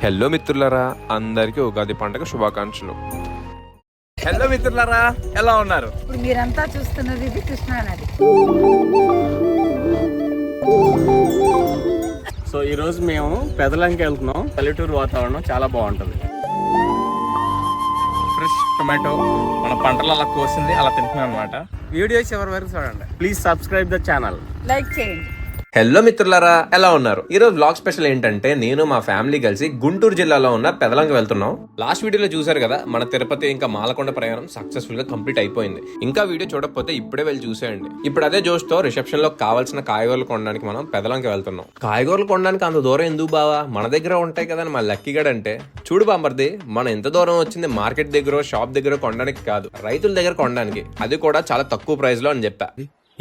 Hello మిత్రులారా, అందరికీ ఉగాది పండుగ శుభాకాంక్షలు. హలో మిత్రులారా, ఎలా ఉన్నారు? ఇప్పుడు మీరంతా చూస్తున్నది ఇది కృష్ణానది. సో ఈరోజు మేము పెదలంకి వెళ్తున్నాం. పల్లెటూరు వాతావరణం చాలా బాగుంటుంది. ఫ్రెష్ టొమాటో మన పంటలు అలా కోసింది అలా తింటున్నాం అనమాట. వీడియో చివరి వరకు చూడండి. Please subscribe the channel. Like చేయండి. హలో మిత్రులారా, ఎలా ఉన్నారు? ఈరోజు వ్లాగ్ స్పెషల్ ఏంటంటే నేను మా ఫ్యామిలీ కలిసి గుంటూరు జిల్లాలో ఉన్న పెదలంకి వెళ్తున్నాం. లాస్ట్ వీడియోలో చూసారు కదా, మన తిరుపతి ఇంకా మాలకొండ ప్రయాణం సక్సెస్ఫుల్ గా కంప్లీట్ అయిపోయింది. ఇంకా వీడియో చూడకపోతే ఇప్పుడే వెళ్ళి చూసేయండి. ఇప్పుడు అదే జోష్ తో రిసెప్షన్ లో కావాల్సిన కాయగూరలు కొనడానికి మనం పెదలంకి వెళ్తున్నాం. కాయగూరలు కొనడానికి అంత దూరం ఎందుకు బావా, మన దగ్గర ఉంటాయి కదా మా లక్కీగడ్ అంటే. చూడు బాంబర్ది, మనం ఎంత దూరం వచ్చింది మార్కెట్ దగ్గర షాప్ దగ్గర కొనడానికి కాదు, రైతుల దగ్గర కొనడానికి, అది కూడా చాలా తక్కువ ప్రైస్ లో అని చెప్పా.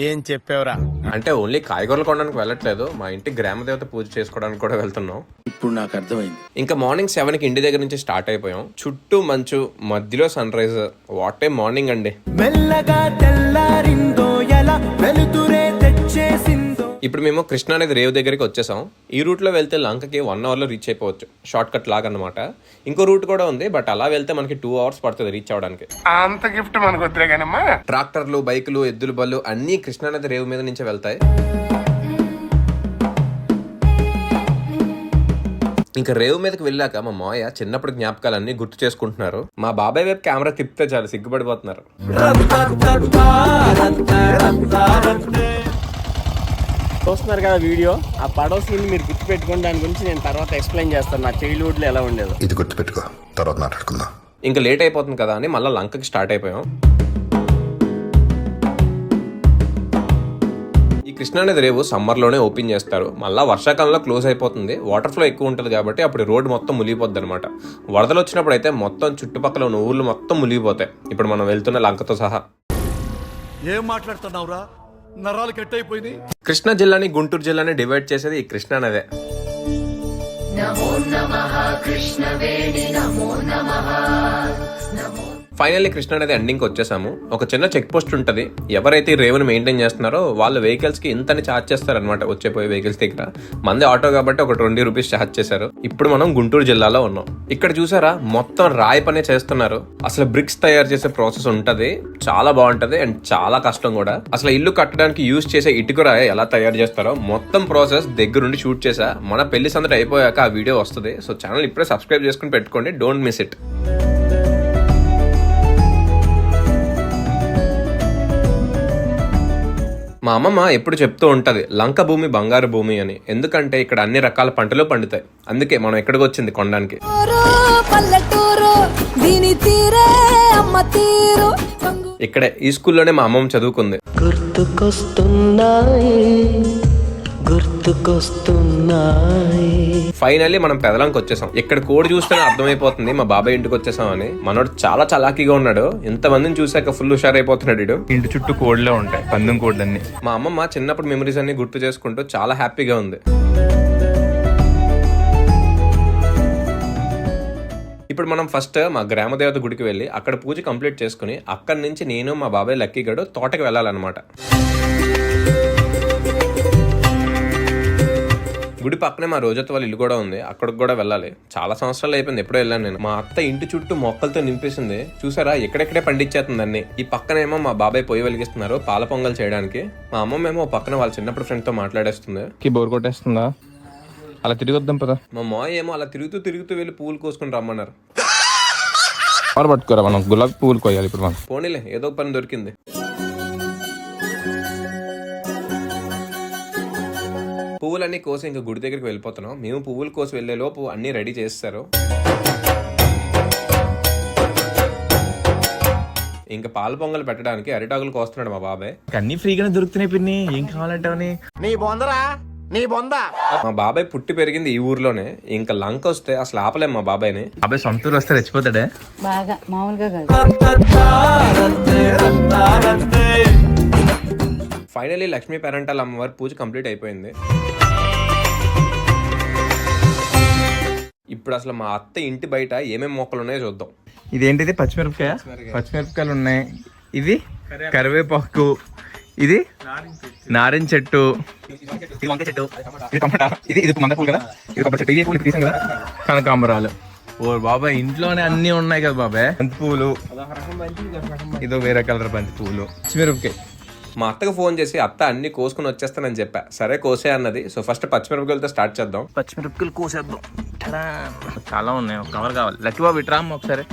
ఏం చెప్పావురా? అంటే ఓన్లీ కాయగూరలు కొనడానికి వెళ్ళట్లేదు, మా ఇంటి గ్రామ దేవత పూజ చేసుకోవడానికి కూడా వెళ్తున్నాం. ఇప్పుడు నాకు అర్థమైంది. ఇంకా మార్నింగ్ 7కి ఇంటి దగ్గర నుంచి స్టార్ట్ అయిపోయాం. చుట్టూ మంచు, మధ్యలో sunrise. What a morning అండి. మెల్లగా తెల్లారిందో ఎలా వెలుతురే తెచ్చేసిందో. ఇప్పుడు మేము కృష్ణా నది రేవు దగ్గరికి వచ్చేసాం. ఈ రూట్ లో వెళ్తే లంకకి 1 hour లో రీచ్ అయిపోవచ్చు, షార్ట్ కట్ లాగా అన్నమాట. ఇంకో రూట్ కూడా ఉంది, బట్ అలా వెళ్తే మనకి 2 hours పడుతుంది రీచ్ అవడానికి. అంత గిఫ్ట్ మనకు వద్దులే కానమ్మా. ట్రాక్టర్లు, బైకులు, ఎద్దుల బళ్ళు అన్ని కృష్ణా నది రేవు మీద నుంచి వెళ్తాయి. ఇంకా రేవు మీదకి వెళ్ళాక మా మాయ చిన్నప్పుడు జ్ఞాపకాలన్నీ గుర్తు చేసుకుంటున్నారు. మా బాబాయ్ వైపు కెమెరా తిప్పితే చాలు సిగ్గుపడిపోతున్నారు. చూస్తున్నారు కదా వీడియో. ఆ పడవ సీన్ మీరు గుర్తుపెట్టుకోండి. దాని గురించి నేను తర్వాత ఎక్స్ప్లెయిన్ చేస్తాను, నా చైల్డ్హుడ్ లో ఎలా ఉండేదో. ఇది గుర్తుపెట్టుకో, తర్వాత మాట్లాడుకుందాం. ఇంకా లేట్ అయిపోతుంది కదా అని మళ్ళీ లంకకి స్టార్ట్ అయిపోయాం. ఈ కృష్ణానది రేవు సమ్మర్లోనే ఓపెన్ చేస్తారు, మళ్ళీ వర్షాకాలంలో క్లోజ్ అయిపోతుంది. వాటర్ ఫ్లో ఎక్కువ ఉంటుంది కాబట్టి అప్పుడు రోడ్డు మొత్తం మునిగిపోద్ది అనమాట. వరదలు వచ్చినప్పుడు అయితే మొత్తం చుట్టుపక్కల ఉన్న ఊర్లు మొత్తం మునిగిపోతాయి. ఇప్పుడు మనం వెళ్తున్న లంకతో సహా. ఏం మాట్లాడుతున్నావురా? నరాలు కట్ అయిపోయింది. కృష్ణా జిల్లాని గుంటూరు జిల్లాని డివైడ్ చేసేది ఈ కృష్ణానదే. ఫైనల్లీ కృష్ణానది ఎండింగ్కి వచ్చేసాము. ఒక చిన్న చెక్ పోస్ట్ ఉంటుంది. ఎవరైతే రేవుని మెయింటైన్ చేస్తున్నారో వాళ్ళు వెహికల్స్ కి ఇంతని ఛార్జ్ చేస్తారనమాట. వచ్చేపోయే వెహికల్స్ దగ్గర మంది ఆటో కాబట్టి ఒక 20 రూపీస్ ఛార్జ్ చేశారు. ఇప్పుడు మనం గుంటూరు జిల్లాలో ఉన్నాం. ఇక్కడ చూసారా, మొత్తం రాయి పనే చేస్తున్నారు. అసలు బ్రిక్స్ తయారు చేసే ప్రాసెస్ ఉంటది, చాలా బాగుంటది అండ్ చాలా కష్టం కూడా. అసలు ఇల్లు కట్టడానికి యూజ్ చేసే ఇటుక రాయి ఎలా తయారు చేస్తారో మొత్తం ప్రాసెస్ దగ్గరుండి షూట్ చేసా. మన పెళ్లి సందడి అయిపోయాక ఆ వీడియో వస్తుంది. సో ఛానల్ ఇప్పుడే సబ్స్క్రైబ్ చేసుకుని పెట్టుకోండి, డోంట్ మిస్ ఇట్. మా అమ్మమ్మ ఎప్పుడు చెప్తూ ఉంటది, లంక భూమి బంగారు భూమి అని. ఎందుకంటే ఇక్కడ అన్ని రకాల పంటలు పండుతాయి. అందుకే మనం ఎక్కడికి వచ్చింది కొనడానికి. ఇక్కడే ఈ స్కూల్లోనే మా అమ్మమ్మ చదువుకుంది. ఫైనల్లీ మనం పెదలంకి వచ్చేసాం. ఇక్కడ కోడి చూస్తేనే అర్థమైపోతుంది మా బాబాయ్ ఇంటికి వచ్చేసాం అని. మనోడు చాలా చలాకీగా ఉన్నాడు. ఎంతమందిని చూసాక ఫుల్ హుషారైపోతున్నాడు. ఇంటి చుట్టూ కోడ్లే ఉంటాయి, పందెం కోడ్లన్నీ. మా అమ్మమ్మ చిన్నప్పుడు మెమరీస్ అన్ని గుర్తు చేసుకుంటూ చాలా హ్యాపీగా ఉంది. ఇప్పుడు మనం ఫస్ట్ మా గ్రామ దేవత గుడికి వెళ్ళి అక్కడ పూజ కంప్లీట్ చేసుకుని అక్కడి నుంచి నేను మా బాబాయ్ లక్కీగడు తోటకి వెళ్ళాలన్నమాట. గుడి పక్కనే మా రోజత్వ వాళ్ళ ఇల్లు కూడా ఉంది, అక్కడికి కూడా వెళ్ళాలి. చాలా సంవత్సరాలు అయిపోయింది ఎప్పుడో వెళ్ళాను నేను. మా అత్త ఇంటి చుట్టూ మొక్కలతో నింపేసింది. చూసారా, ఎక్కడెక్కడే పండించేస్తుంది అన్ని. ఈ పక్కనేమో మా బాబాయ్ పొయ్యి వెలిగిస్తున్నారు పాల పొంగల్ చేయడానికి. మా అమ్మమ్మేమో పక్కన వాళ్ళ చిన్నప్పుడు ఫ్రెండ్ తో మాట్లాడేస్తుంది. బోర్ కొట్టేస్తుందా? అలా తిరిగి వద్దాం పదా. మా మాయ ఏమో అలా తిరుగుతూ వెళ్ళి పువ్వులు కోసుకుని రమ్మన్నారు. పట్టుకోరా, మనం గులాబీ పువ్వులు కోయాలి ఇప్పుడు. మనం పోనీలే, ఏదో పని దొరికింది. పువ్వులన్నీ కోసి ఇంకా గుడి దగ్గరికి వెళ్ళిపోతున్నాం. మేము పువ్వులు కోసి వెళ్లే లోపు అన్ని రెడీ చేస్తారు. ఇంకా పాల పొంగల్ పెట్టడానికి అరిటాకులు కోస్తున్నాడు మా బాబాయ్. అన్ని ఫ్రీగానే దొరుకుతున్నాయి పిన్ని, ఏం కావాలంటావని. నీ బొందరా, నీ బొందా. మా బాబాయ్ పుట్టి పెరిగింది ఈ ఊర్లోనే. ఇంకా లంక వస్తే అసలు ఆపలేం మా బాబాయ్ని. అబ్బాయి సొంత ఊరు వస్తే రెచ్చిపోతాడే. బాగా మామూలుగా కాదు. ఫైనలీ లక్ష్మీ పేరంటాల అమ్మవారి పూజ కంప్లీట్ అయిపోయింది. ఇప్పుడు అసలు మా అత్త ఇంటి బయట ఏమేమి మొక్కలు ఉన్నాయో చూద్దాం. ఇదేంటిది? పచ్చిమిరపకాయలు ఉన్నాయి. ఇది కరివేపాకు, ఇది నారింజ చెట్టు, ఇది వంకాయ చెట్టు, ఇది టమాటా, ఇది మంద పూలు కదా, ఇది కొబ్బరి చెట్టు, ఇది పూలు తీసాం కదా, కనకాంబరాలు. ఓ బాబాయ్ ఇంట్లోనే అన్ని ఉన్నాయి కదా బాబాయ్. బంతి పూలు, ఇదో వేరే కలర్ బంతి పూలు, పచ్చిమిరపకాయ. మా అత్తకు ఫోన్ చేసి అత్త అన్ని కోసుకుని వచ్చేస్తానని చెప్పా. సరే కోసే అన్నది. సో ఫస్ట్ పచ్చిమిరపకాయలతో స్టార్ట్ చేద్దాం. పచ్చిమిరపకాయలు కోసేద్దాం. చాలా ఉన్నాయి, ఒక కవర్ కావాలి. లక్కీ బాబు ఇట్రా అమ్మ ఒకసారి.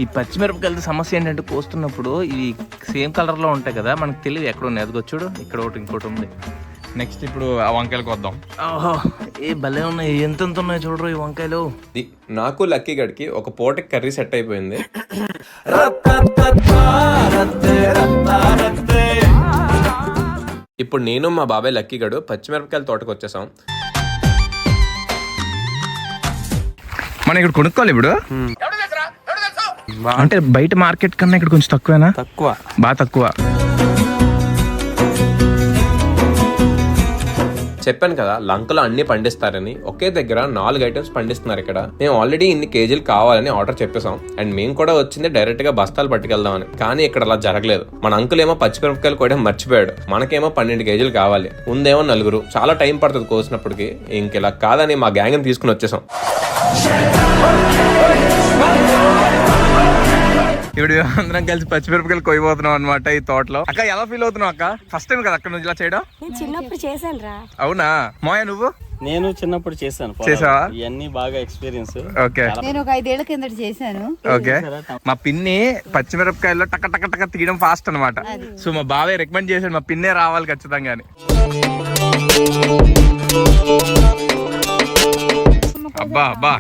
ఈ పచ్చిమిరపకాయలతో సమస్య ఏంటంటే కోస్తున్నప్పుడు ఇవి సేమ్ కలర్ లో ఉంటాయి కదా, మనకు తెలియదు ఎక్కడ ఉన్నాయి. అదిగో చూడు ఇక్కడ ఒకటి ఇంకోటి ఉంది. నెక్స్ట్ ఇప్పుడు ఆ వంకాయలకు వద్దాం. ఓహో ఏ భలే ఉన్నాయి, ఎంత ఉన్నాయి చూడరు ఈ వంకాయలు. నాకు లక్కీ గడికి ఒక పూటకి కర్రీ సెట్ అయిపోయింది. ఇప్పుడు నేను మా బాబాయ్ లక్కీ గడు పచ్చిమిరపకాయల తోటకు వచ్చేసాం. మనం ఇక్కడ కొనుక్కోవాలి ఇప్పుడు. అంటే బయట మార్కెట్ కన్నా ఇక్కడ కొంచెం తక్కువేనా? తక్కువ, బాగా తక్కువ. చెప్పాను కదా లంకలో అన్ని పండిస్తారని. ఒకే దగ్గర 4 ఐటమ్స్ పండిస్తున్నారు ఇక్కడ. మేము ఆల్రెడీ ఇన్ని కేజీలు కావాలని ఆర్డర్ చెప్పేసాం. అండ్ మేము కూడా వచ్చింది డైరెక్ట్ గా బస్తాలు పట్టుకెళ్దామని. కానీ ఇక్కడ అలా జరగలేదు. మన అంకుల్ ఏమో పచ్చిమిరపకాయలు కూడా మర్చిపోయాడు. మనకేమో 12 కేజీలు కావాలి. ఉందేమో 4. చాలా టైం పడుతుంది కోసినప్పటికి. ఇంకెలా కాదని మా గ్యాంగ్ తీసుకుని వచ్చేసాం. ఇప్పుడు అందరం కలిసి పచ్చిమిరపకాయలు కొయ్యబోతున్నాం అనమాట ఈ తోటలో. అక్క ఎలా ఫీల్ అవుతున్నావు అక్క? ఫస్ట్ టైం కదా అక్కడ నుంచి ఇలా చేయడం? నేను చిన్నప్పుడు చేశాను రా. అవునా మోయ నువ్వు? నేను చిన్నప్పుడు చేశాను. చేసావా? ఇవన్నీ బాగా ఎక్స్పీరియన్స్. ఓకే నేను ఒక 5 ఏళ్ల కిందట చేశాను. ఓకే. మా పిన్ని పచ్చిమిరపకాయల్లో టక టక టక తీయడం ఫాస్ట్ అనమాట. సో మా బాబాయ్ రికమెండ్ చేశాడు మా పిన్నే రావాలి ఖచ్చితంగా. అబ్బా అబ్బా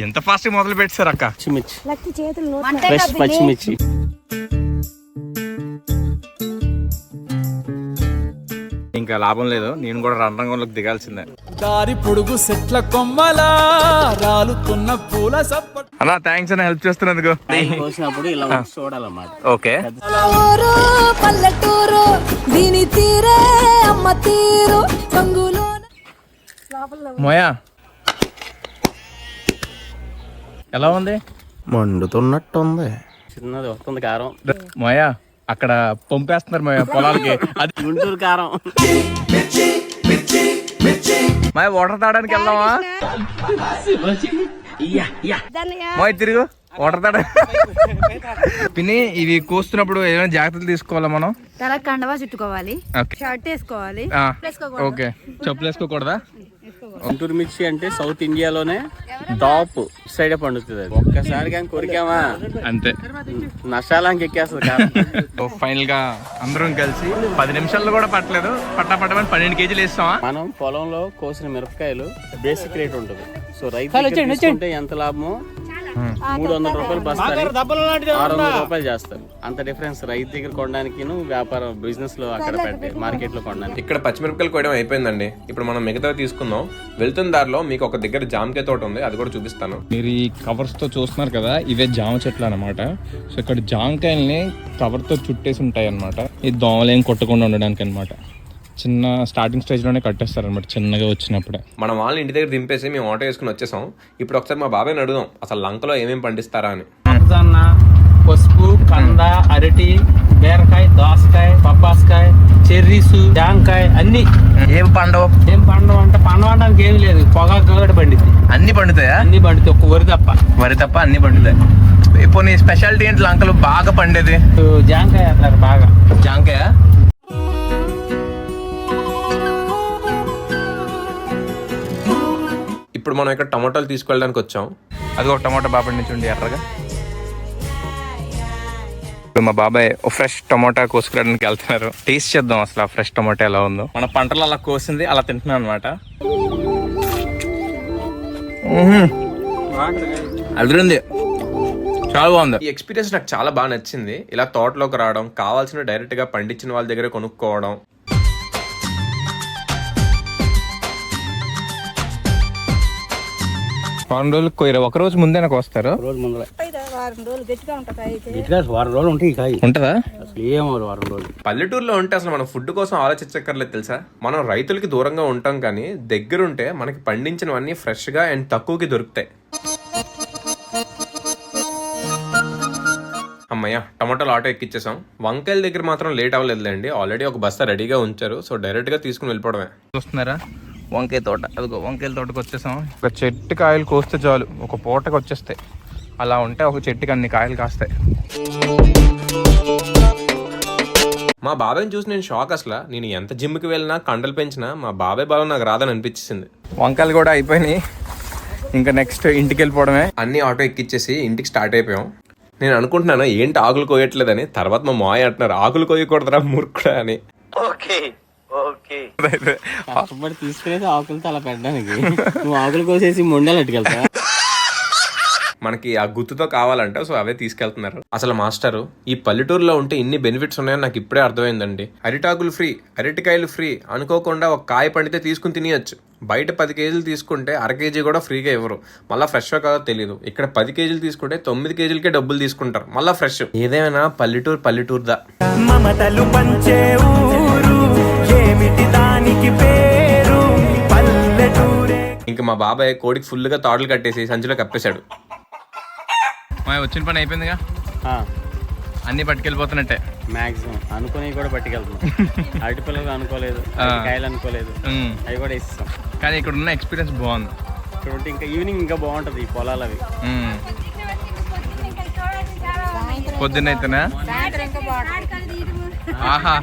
ఎంత ఫాస్ట్ మొదలు పెట్టారు అక్క. పచ్చిమిర్చి, లక్కి చేతులు ఫ్రెష్ పచ్చిమిర్చి. ఇంకా లాభం లేదు, నేను కూడా రంగంలోకి దిగాల్సిందే. దారి పొడుగు చెట్ల కొమ్మలా రాలుతున్న పూల సప్ప. అలా థ్యాంక్స్ అని హెల్ప్ చేస్తున్నందుకు. కోసినప్పుడు ఇలా చూడాలన్నమాట. ఓకే. పల్లెటూరు దీని తీరే అమ్మ తీరు రంగులో. మోయా ఎలా ఉంది? మండుతున్నట్టుంది. చిన్నది వస్తుంది కారం. మోయా అక్కడ పంపేస్తున్నారు మోయా పొలాలకి. అది గుంటూరు కారం. మోయా వాటర్ తాగడానికి వెళ్దామా? మోయ తిరుగు వాటర్ తాడ. పిన్ని ఇవి కోస్తున్నప్పుడు ఏమైనా జాగ్రత్తలు తీసుకోవాలా మనం? తల కండవా చుట్టుకోవాలి, ఓకే. షర్ట్ వేసుకోవాలి. ఓకే చెప్పులు వేసుకోకూడదా? గుంటూరు మిర్చి అంటే సౌత్ ఇండియాలోనే టాప్ సైడే పండుతుంది. అది ఒక్కసారి కానీ కొరికామా అంతే నష్టాలాంకి ఎక్కేస్తుంది కారం. ఫైనల్ గా అందరం కలిసి 10 నిమిషాల్లో కూడా పట్టలేదు, పట్టమని 12 కేజీలు వేస్తామా? మనం పొలంలో కోసిన మిరపకాయలు బేసిక్ రేట్ ఉంటుంది. సో రైతు తీసుకుంటే ఎంత లాభమో 300 రూపాయలు బస్తాని 600 రూపాయలు చేస్తారు. అంత డిఫరెన్స్ రైతు దగ్గర కొనడానికి వ్యాపారం బిజినెస్ లో అక్కడ పెట్టే మార్కెట్ లో కొనడానికి. ఇక్కడ పచ్చిమిరపకాయలు కోయడం అయిపోయిందండి. ఇప్పుడు మనం మిగతావి తీసుకుందాం. వెళ్తున్న దారిలో మీకు ఒక దగ్గర జామకాయ తోట ఉంది, అది కూడా చూపిస్తాను. మీరు ఈ కవర్స్ తో చూస్తున్నారు కదా, ఇవే జామ చెట్లు అనమాట. సో ఇక్కడ జామకాయల్ని కవర్ తో చుట్టేసి ఉంటాయి అనమాట. ఈ దోమలేం కొట్టకుండా ఉండడానికి అనమాట. చిన్న స్టార్టింగ్ స్టేజ్ లోనే కట్టేస్తారు అనమాట, చిన్నగా వచ్చినప్పుడే. మనం వాళ్ళని ఇంటి దగ్గర దింపేసి మేము ఆటో వేసుకుని వచ్చేసాం. ఇప్పుడు ఒకసారి మా బాబాయ్ని అడుగుదాం అసలు లంకలో ఏమేమి పండిస్తారా అని. మొక్కజొన్న, పసుపు, కంద, అరటి, బీరకాయ, దోసకాయ, పప్పాసకాయ, చెర్రీసు, జాంకాయ అన్ని. ఏం పండవు? ఏం పండవు అంటే పండవడానికి ఏమి లేదు, పొగాకు కూడా పండిద్ది. అన్ని పండుతాయా? అన్ని పండుతాయి, ఒక్క వరి తప్ప. వరి తప్ప అన్ని పండుతాయి. ఇప్పుడు నీ స్పెషాలిటీ ఏంటి లంకలో బాగా పండేది? జాంకాయ అంటారు బాగా. జాంకాయ. ఇప్పుడు మనం ఇక్కడ టమాటాలు తీసుకెళ్ళడానికి వచ్చాం. అది ఒక టమాటా బాగా పండించండి ఎర్రగా. ఇప్పుడు మా బాబాయ్ ఫ్రెష్ టమాటా కోసుకురావడానికి వెళ్తున్నారు. టేస్ట్ చేద్దాం అసలు ఆ ఫ్రెష్ టమాటా ఎలా ఉందో. మన పంటలు అలా కోసింది అలా తింటున్నాం అనమాట. అదిరింది, చాలా బాగుంది. ఈ ఎక్స్పీరియన్స్ నాకు చాలా బాగా నచ్చింది. ఇలా తోటలోకి రావడం, కావాల్సిన డైరెక్ట్ గా పండించిన వాళ్ళ దగ్గర కొనుక్కోవడం. వారం రోజులు కొయ్యరు, ఒక రోజు ముందే నాకు వస్తారు. రోజు ముందర వారం రోజులు గట్టిగా ఉంటుంది. వారం రోజులు ఉంటాయి కాయ. ఉంటుందా? అసలు ఏమో వారం రోజులు. పల్లెటూరులో ఉంటే అసలు మనం ఫుడ్ కోసం ఆలోచించక్కర్లేదు తెలుసా. మనం రైతులకి దూరంగా ఉంటాం, కానీ దగ్గరుంటే మనకి పండించినవన్నీ ఫ్రెష్ గా అండ్ తక్కువకి దొరుకుతాయి. అమ్మయ్య అమ్మయ్య టమాటాలు ఆటో ఎక్కిచ్చేసాం. వంకాయల దగ్గర మాత్రం లేట్ అవ్వలేదులేండి, ఆల్రెడీ ఒక బస్తా రెడీగా ఉంచారు. సో డైరెక్ట్గా తీసుకుని వెళ్ళిపోవడమే. చూస్తున్నారా వంకాయ తోట, అదిగో వంకాయల తోటకి వచ్చేసాం. ఒక చెట్టు కాయలు కోస్తే చాలు ఒక పూటకి వచ్చేస్తాయి. అలా ఉంటే ఒక చెట్టుకి అన్ని కాయలు కాస్తాయి. మా బాబాయ్ని చూసి నేను షాక్. అసలు నేను ఎంత జిమ్కి వెళ్ళినా కండలు పెంచినా మా బాబాయ్ బలం నాకు రాదని అనిపించింది. వంకాయలు కూడా అయిపోయినాయి, ఇంకా నెక్స్ట్ ఇంటికి వెళ్ళిపోవడమే. అన్ని ఆటో ఎక్కిచ్చేసి ఇంటికి స్టార్ట్ అయిపోయాం. నేను అనుకుంటున్నాను ఏంటి ఆకులు కోయట్లేదని. తర్వాత మా మాయ అంటున్నారు ఆకులు కోయకూడదురా మూర్ఖుడా అని. కష్టపడి తీసుకునేది ఆకులతో అలా పెట్టడానికి, నువ్వు ఆకులు కోసేసి మొండలు అట్టుకెళ్తా. మనకి ఆ గుర్తుతో కావాలంట, సో అవే తీసుకెళ్తున్నారు. అసలు మాస్టరు ఈ పల్లెటూరులో ఉంటే ఇన్ని బెనిఫిట్స్ ఉన్నాయని నాకు ఇప్పుడే అర్థమైందండి. అరిటాకులు ఫ్రీ, అరటికాయలు ఫ్రీ, అనుకోకుండా ఒక కాయ పండితే తీసుకుని తినేయచ్చు. బయట 10 కేజీలు తీసుకుంటే అర కేజీ కూడా ఫ్రీగా ఇవ్వరు, మళ్ళీ ఫ్రెష్ కాదో తెలియదు. ఇక్కడ 10 కేజీలు తీసుకుంటే 9 కేజీలకే డబ్బులు తీసుకుంటారు, మళ్ళీ ఫ్రెష్. ఏదేమైనా పల్లెటూరుదా. మమతలు పంచే ఊరు ఏమిటి దానికి పేరు పల్లెటూరే. ఇంకా మా బాబాయ్ కోడికి ఫుల్గా తాడులు కట్టేసి సంచిలో కప్పేశాడు. మా వచ్చిన పని అయిపోయిందిగా, అన్ని పట్టుకెళ్ళిపోతున్నట్టే. మాక్సిమం అనుకుని కూడా పట్టుకెళ్తున్నాం. అరటి పిల్లలు అనుకోలేదు, కాయలు అనుకోలేదు, అవి కూడా ఇస్తాం. కానీ ఇక్కడ ఉన్న ఎక్స్పీరియన్స్ బాగుంది. ఇక్కడ ఉంటే ఇంకా ఈవినింగ్ ఇంకా బాగుంటది ఈ పొలాలు అవి. పొద్దున్నైతేనా ఆహా.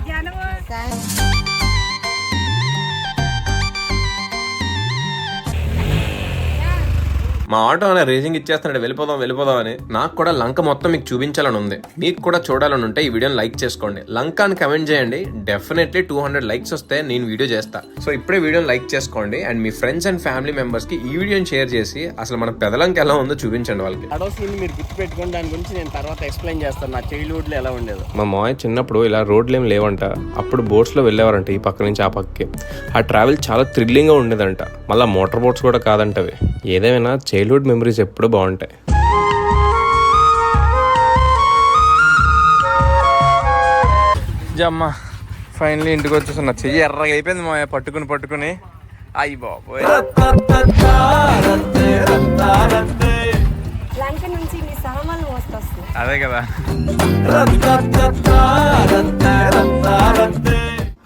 మా ఆటో అనే రేసింగ్ ఇచ్చేస్తున్నాడు వెళ్ళిపోదాం అని. నాకు కూడా లంక మొత్తం మీకు చూపించాలని ఉంది. మీకు కూడా చూడాలని ఉంటే ఈ వీడియోని లైక్ చేసుకోండి, లంక అని కమెంట్ చేయండి. డెఫినెట్లీ 200 లైక్స్ వస్తే నేను వీడియో చేస్తా. సో ఇప్పుడే వీడియోని లైక్ చేసుకోండి and me friends and family members కి ఈ వీడియోని షేర్ చేసి అసలు మన పెదలంక ఎలా ఉందో చూపించండి వాళ్ళకి. అడోసీని మీరు గుర్తు పెట్టుకోండి, దాని గురించి నేను తర్వాత ఎక్స్ప్లెయిన్ చేస్తాను. నా చైల్డ్హుడ్ లో ఎలా ఉండేదో. మా మాయ చిన్నప్పుడు ఇలా రోడ్లు ఏం లేవంట, అప్పుడు బోట్స్ లో వెళ్ళేవారంట ఈ పక్క నుంచి ఆ పక్కకి. ఆ ట్రావెల్ చాలా థ్రిల్లింగ్ గా ఉండేదంట. మళ్ళీ మోటార్ బోట్స్ కూడా కాదంటవి. ఏదేమైనా చైల్డ్హుడ్ మెమరీస్ ఎప్పుడు బాగుంటాయి. జమ్మ ఫైనల్లీ ఇంటికి వచ్చేస్తున్నా. చెయ్యి ఎర్రగా అయిపోయింది మా పట్టుకుని అయ్యి బాబోయ్. లంక నుంచి మీ సామాన్లు మోసుకొస్తుంది. అదే కదా.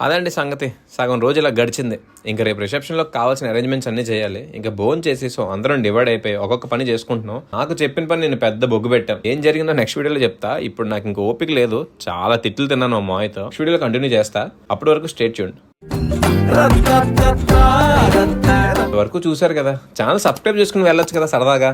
అదండి సంగతి. సగం రోజు ఇలా గడిచింది. ఇంకా రేపు రిసెప్షన్లో కావాల్సిన అరేంజ్మెంట్స్ అన్ని చేయాలి. ఇంకా భోజనం చేసి సో అందరం డివైడ్ అయిపోయి ఒక్కొక్క పని చేసుకుంటున్నాం. నాకు చెప్పిన పని నేను పెద్ద బొగ్గు పెట్టాను. ఏం జరిగిందో నెక్స్ట్ వీడియోలో చెప్తా. ఇప్పుడు నాకు ఇంక ఓపిక లేదు, చాలా తిట్లు తిన్నాను మా మాయతో. నెక్స్ట్ వీడియోలో కంటిన్యూ చేస్తా. అప్పటి వరకు స్టే ట్యూన్డ్. వరకు చూసారు కదా, ఛానల్ సబ్స్క్రైబ్ చేసుకుని వెళ్ళొచ్చు కదా సరదాగా.